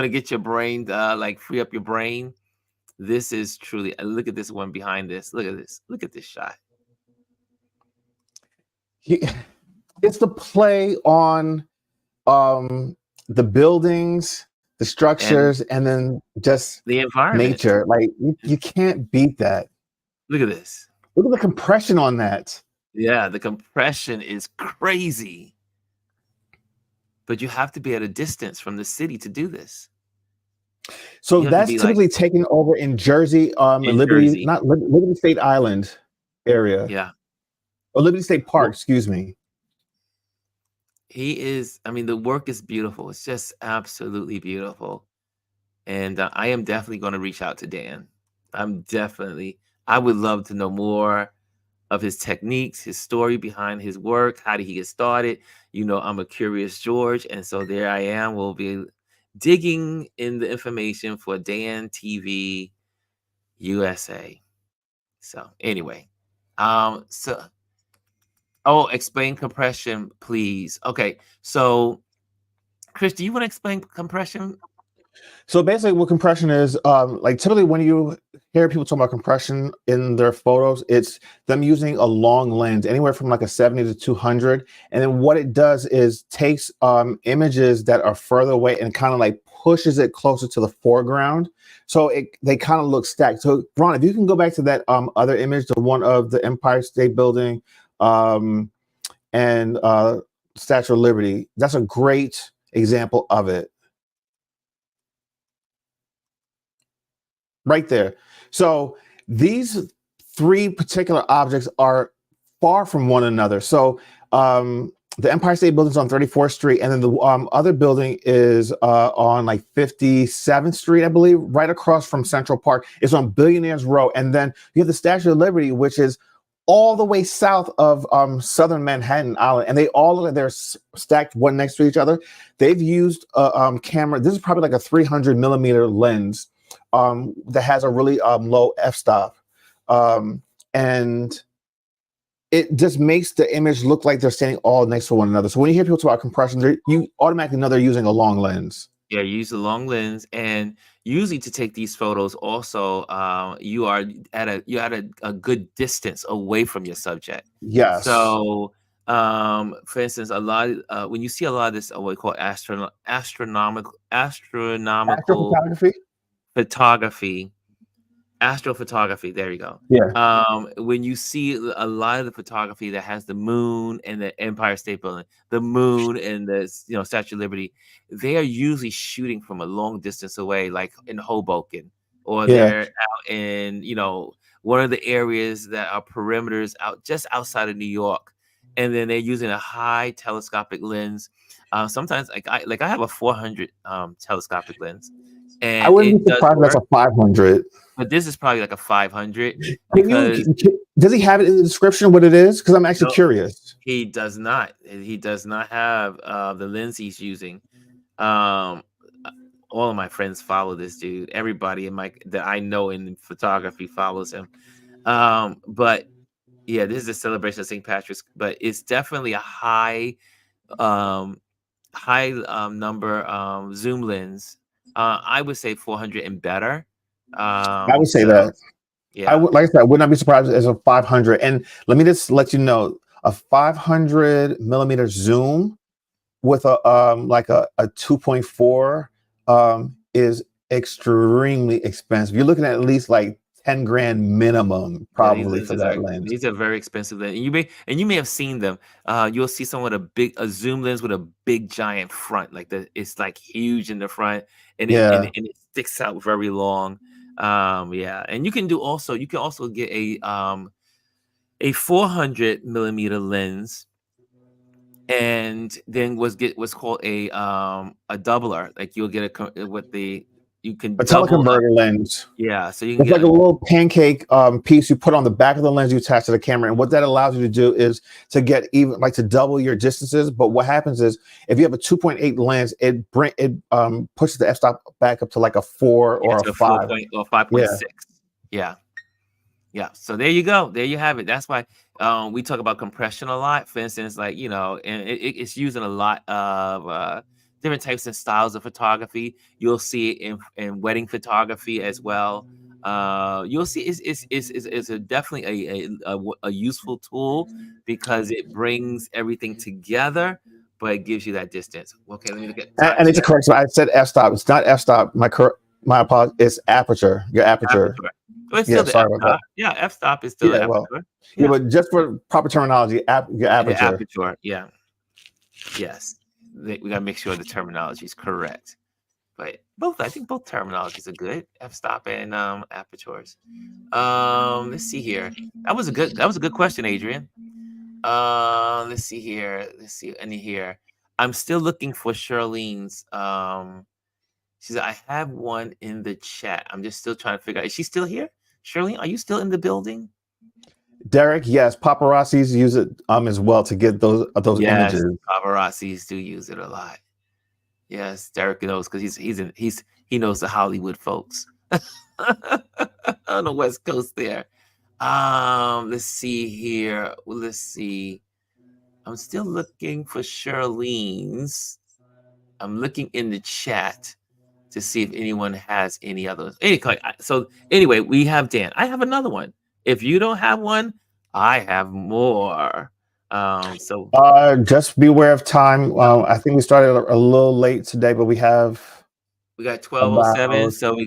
get your brain like free up your brain, this is truly. Look at this one behind this. Look at this. Look at this shot. It's the play on the buildings, the structures, and then just the environment, nature. Like you can't beat that. Look at this. Look at the compression on that. Yeah, the compression is crazy. But you have to be at a distance from the city to do this. So that's typically taken over in Jersey, Liberty, not Liberty State Island area. Yeah. Or Liberty State Park, excuse me. He is, I mean, the work is beautiful. It's just absolutely beautiful. And I am definitely going to reach out to Dan. I would love to know more of his techniques, his story behind his work. How did he get started? You know, I'm a curious George. And so there I am. We'll be digging in the information for Dan TV USA. So anyway, So oh, explain compression, please. Okay, so Chris, do you want to explain compression? So basically, what compression is, like typically when you hear people talk about compression in their photos, it's them using a long lens, anywhere from like a 70 to 200. And then what it does is takes images that are further away and kind of like pushes it closer to the foreground. So they kind of look stacked. So Ron, if you can go back to that other image, the one of the Empire State Building and Statue of Liberty, that's a great example of it. Right there. So these three particular objects are far from one another. So the Empire State Building is on 34th Street, and then the other building is on like 57th Street, I believe, right across from Central Park. It's on Billionaires Row, and then you have the Statue of Liberty, which is all the way south of southern Manhattan Island, and they all they're stacked one next to each other. They've used a camera. This is probably like a 300 millimeter lens that has a really low f-stop, and it just makes the image look like they're standing all next to one another. So when you hear people talk about compression, you automatically know they're using a long lens. Yeah, you use a long lens, and usually to take these photos, also, you are at a good distance away from your subject. Yes. So, for instance, a lot when you see a lot of this, what we call astronomical Astrophotography. photography, astrophotography. There you go. Yeah. When you see a lot of the photography that has the moon and the Empire State Building, the moon and the Statue of Liberty, they are usually shooting from a long distance away, like in Hoboken, or Yeah. they're out in one of the areas that are perimeters out just outside of New York, and then they're using a high telescopic lens. Sometimes, I have a 400 telescopic lens, I and wouldn't it be does surprised if work. that's a 500. But this is probably like a 500 Can because does he have it in the description what it is? Because I'm actually no, curious. he does not. He does not have the lens he's using. Um, all of my friends follow this dude. Everybody that I know in photography follows him. But yeah, this is a celebration of St. Patrick's, but it's definitely a um, high number zoom lens. I would say 400 and better. I would say So that. yeah. Like I said, I would not be surprised as a 500. And let me just let you know, a 500 millimeter zoom with a like a 2.4 is extremely expensive. You're looking at least like 10 grand minimum, Yeah, these probably for lenses that lens. these are very expensive. And you may have seen them. You'll see someone with a zoom lens with a big giant front, it's like huge in the front, and Yeah. it sticks out very long. Yeah, and you can also get a 400 millimeter lens, and then what's called a doubler. Like you'll get you can A double up. teleconverter lens. Yeah, so you can It's get like a little pancake piece you put on the back of the lens you attach to the camera. And what that allows you to do is to get even like to double your distances. But what happens is if you have a 2.8 lens, it pushes the f-stop back up to like a 4 or to a 5. 5.6. Yeah. Yeah. So there you go. There you have it. That's why we talk about compression a lot. For instance, and it's used in a lot of different types and styles of photography. You'll see it in wedding photography as well. You'll see it's definitely a useful tool because it brings everything together, but it gives you that distance. Okay, let me look at time. And it's a correction. I said f-stop. It's not f-stop. My apologies. It's aperture. Your aperture. Well, it's Yeah, still the sorry about f-stop. that. Yeah, f-stop is still the aperture. Yeah, but just for proper terminology, your aperture. The aperture, yeah. Yes. We got to make sure the terminology is correct. But I think both terminologies are good. F-stop and apertures. Let's see here. That was a good question, Adrian. Let's see here. I'm still looking for Charlene's. She said, I have one in the chat. I'm just still trying to figure out. Is she still here? Charlene, are you still in the building? Derek, yes, paparazzis use it as well to get those images. Paparazzis do use it a lot. Yes, Derek knows because he knows the Hollywood folks on the West Coast there. Let's see here. Let's see. I'm still looking for Charlene's. I'm looking in the chat to see if anyone has any others. So anyway, we have Dan. I have another one. If you don't have one, I have more. So Just beware of time. I think we started a little late today, but we have we got 12:07. So we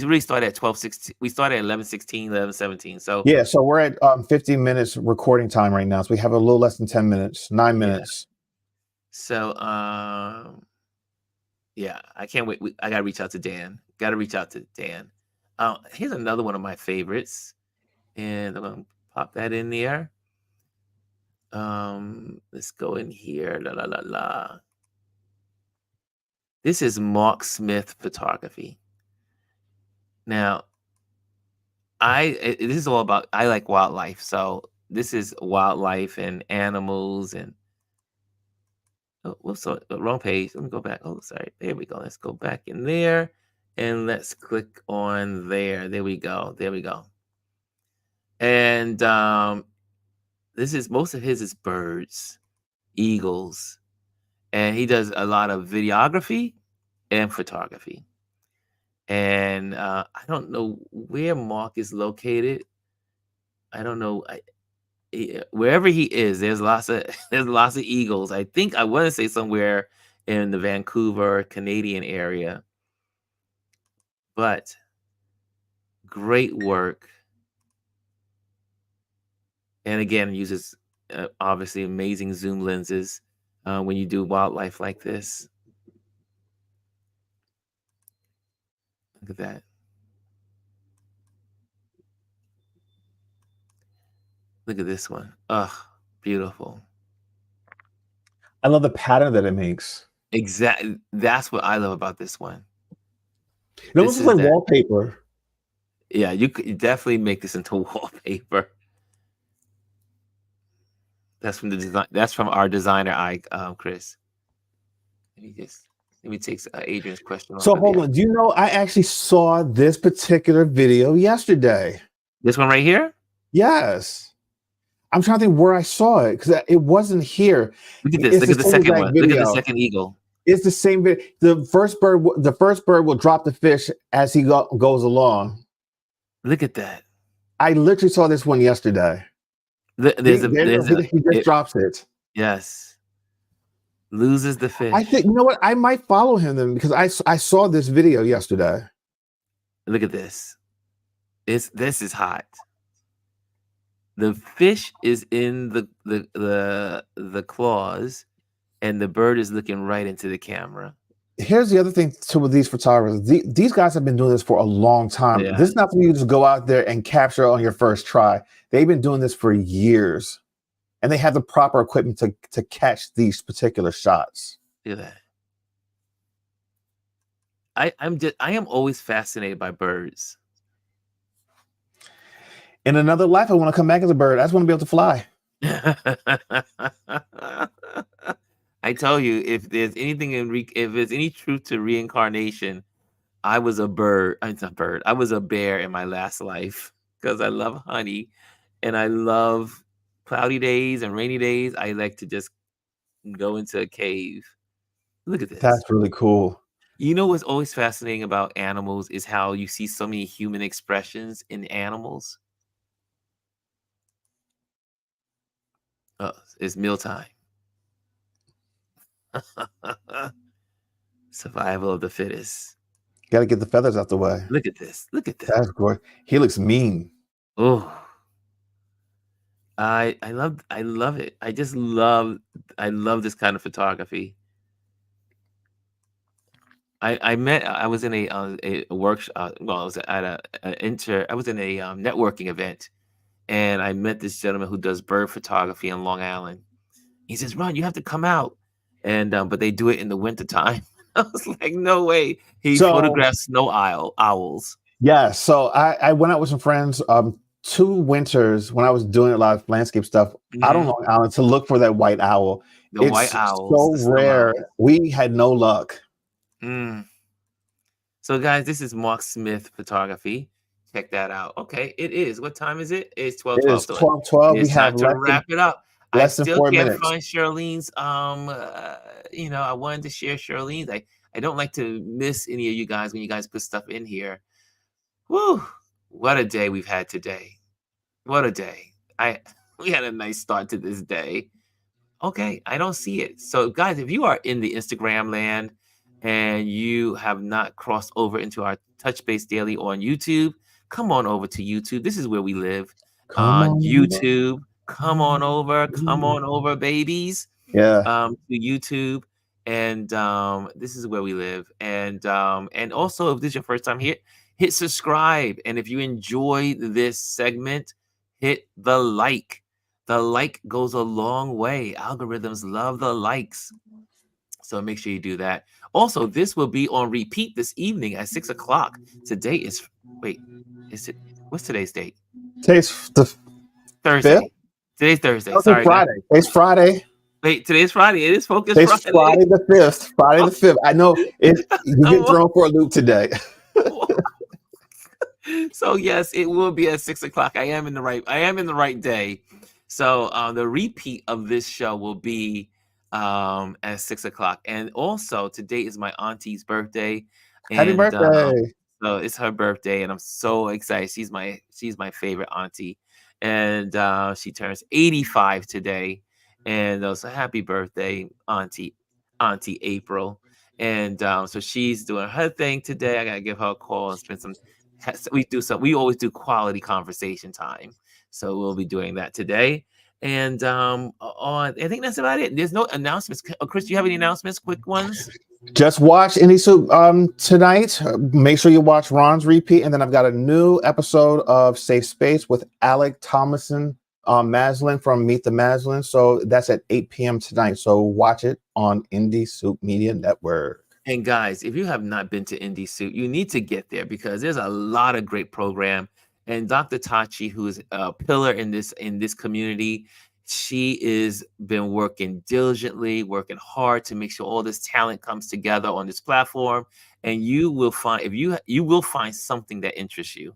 really started at 12:16. We started at 11:16, 11:17. So yeah, so we're at 15 minutes recording time right now. So we have a little less than 10 minutes, 9 minutes. So yeah, I can't wait. I gotta reach out to Dan. Here's another one of my favorites, and I'm gonna pop that in there. Let's go in here. La la la la. This is Mark Smith photography. Now, this is all about. I like wildlife, so this is wildlife and animals and. Oh, whoops, wrong page. Let me go back. Oh, sorry. There we go. Let's go back in there and let's click on there. There we go. And most of his is birds, eagles, and he does a lot of videography and photography. And I don't know where Mark is located. I don't know. Wherever he is, there's lots of eagles. I think I want to say somewhere in the Vancouver, Canadian area. But great work. And again, uses obviously amazing zoom lenses when you do wildlife like this. Look at that. Look at this one. Ugh, beautiful. I love the pattern that it makes. Exactly. That's what I love about this one. It almost looks like wallpaper. Yeah, you could definitely make this into wallpaper. That's from the design. That's from our designer, Chris. Let me take Adrian's question. So hold on. Do you know I actually saw this particular video yesterday? This one right here? Yes. I'm trying to think where I saw it because it wasn't here. Look at this. Look at the second one. Look at the second eagle. It's the same video. The first bird will drop the fish as he goes along. Look at that. I literally saw this one yesterday. He just drops it. Yes. Loses the fish. I think, you know what? I might follow him then because I saw this video yesterday. Look at this. This is hot. The fish is in the claws, and the bird is looking right into the camera. Here's the other thing too with these photographers. These guys have been doing this for a long time. Yeah. This is not something you just go out there and capture on your first try. They've been doing this for years, and they have the proper equipment to catch these particular shots. Look at that. I am always fascinated by birds. In another life, I want to come back as a bird. I just want to be able to fly. I tell you, if there's anything if there's any truth to reincarnation, I was a bird. I was a bear in my last life because I love honey, and I love cloudy days and rainy days. I like to just go into a cave. Look at this. That's really cool. You know what's always fascinating about animals is how you see so many human expressions in animals. Oh, it's mealtime. Survival of the fittest. Got to get the feathers out the way. Look at this. Look at this. That's great. He looks mean. Oh, I love it. I love this kind of photography. I was in a workshop. Well, I was at I was in a networking event, and I met this gentleman who does bird photography in Long Island. He says, "Ron, you have to come out," and but they do it in the wintertime. I was like, "No way!" He photographs snow owls. Yeah, so I went out with some friends 2 winters when I was doing a lot of landscape stuff out on Long Island to look for that white owl. White owls, so rare. We had no luck. So, guys, this is Mark Smith photography. Check that out. Okay, it is. What time is it? It's It 12:12. is So 12:12. We it's have time to wrap it up. I less than still 4 can't minutes. find Charlene's. I wanted to share Charlene's. I don't like to miss any of you guys when you guys put stuff in here. Woo! What a day we've had today. What a day. We had a nice start to this day. Okay, I don't see it. So, guys, if you are in the Instagram land and you have not crossed over into our Touch Base Daily on YouTube, come on over to YouTube. This is where we live Come on on. YouTube. Come on over, babies, Yeah. to YouTube. And this is where we live. And also, if this is your first time here, hit subscribe. And if you enjoy this segment, hit the like. The like goes a long way. Algorithms love the likes. So make sure you do that. Also, this will be on repeat this evening at 6 o'clock. Today is, what's today's date? Today's the Thursday. Today's Thursday. no, Sorry, guys. Friday. Today's Friday. Wait, today's Friday. It is Focus Today's Friday. Friday the 5th. Friday the 5th. I know you're getting thrown for a loop today. So yes, it will be at 6 o'clock. I am in the right day. So the repeat of this show will be at 6 o'clock. And also today is my auntie's birthday. Happy And birthday. so it's her birthday, and I'm so excited. She's my favorite auntie. And she turns 85 today. And so happy birthday, Auntie April. And so she's doing her thing today. I gotta give her a call and spend some. We always do quality conversation time, so we'll be doing that today. And I think that's about it. There's no announcements. Chris, do you have any announcements? Quick ones. Just watch tonight. Make sure you watch Ron's repeat, and then I've got a new episode of Safe Space with Alec Thomason Maslin from Meet the Maslin. So that's at 8 p.m. tonight. So watch it on Indie Soup Media Network. And guys, if you have not been to Indie Soup, you need to get there because there's a lot of great program. And Dr. Tachi, who is a pillar in this community, she is been working diligently, working hard to make sure all this talent comes together on this platform. And you will find you will find something that interests you.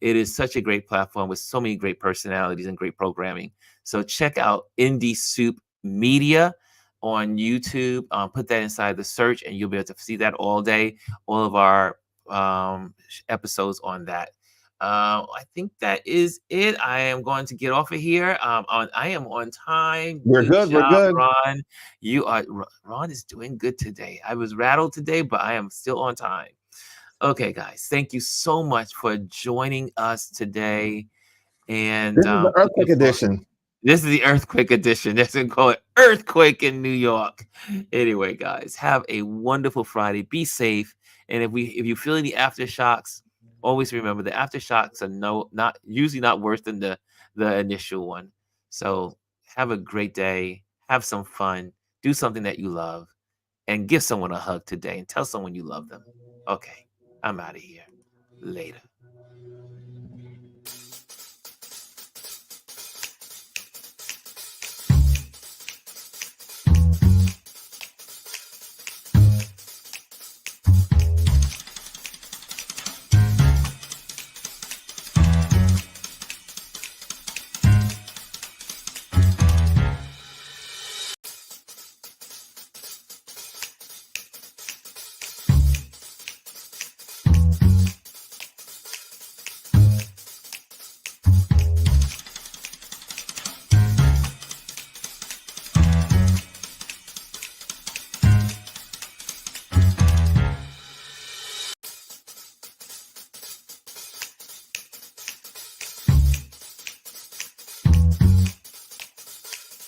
It is such a great platform with so many great personalities and great programming. So check out Indie Soup Media on YouTube. Put that inside the search, and you'll be able to see that all day. All of our episodes on that. I think that is it. I am going to get off of here. I am on time. We're good. We're good. Ron. Ron is doing good today. I was rattled today, but I am still on time. Okay, guys, thank you so much for joining us today. And this is the Earthquake Edition. This is the Earthquake Edition. That's going to call it Earthquake in New York. Anyway, guys, have a wonderful Friday. Be safe. And if you feel any aftershocks, always remember the aftershocks are usually not worse than the initial one. So have a great day. Have some fun. Do something that you love. And give someone a hug today and tell someone you love them. Okay. I'm out of here. Later.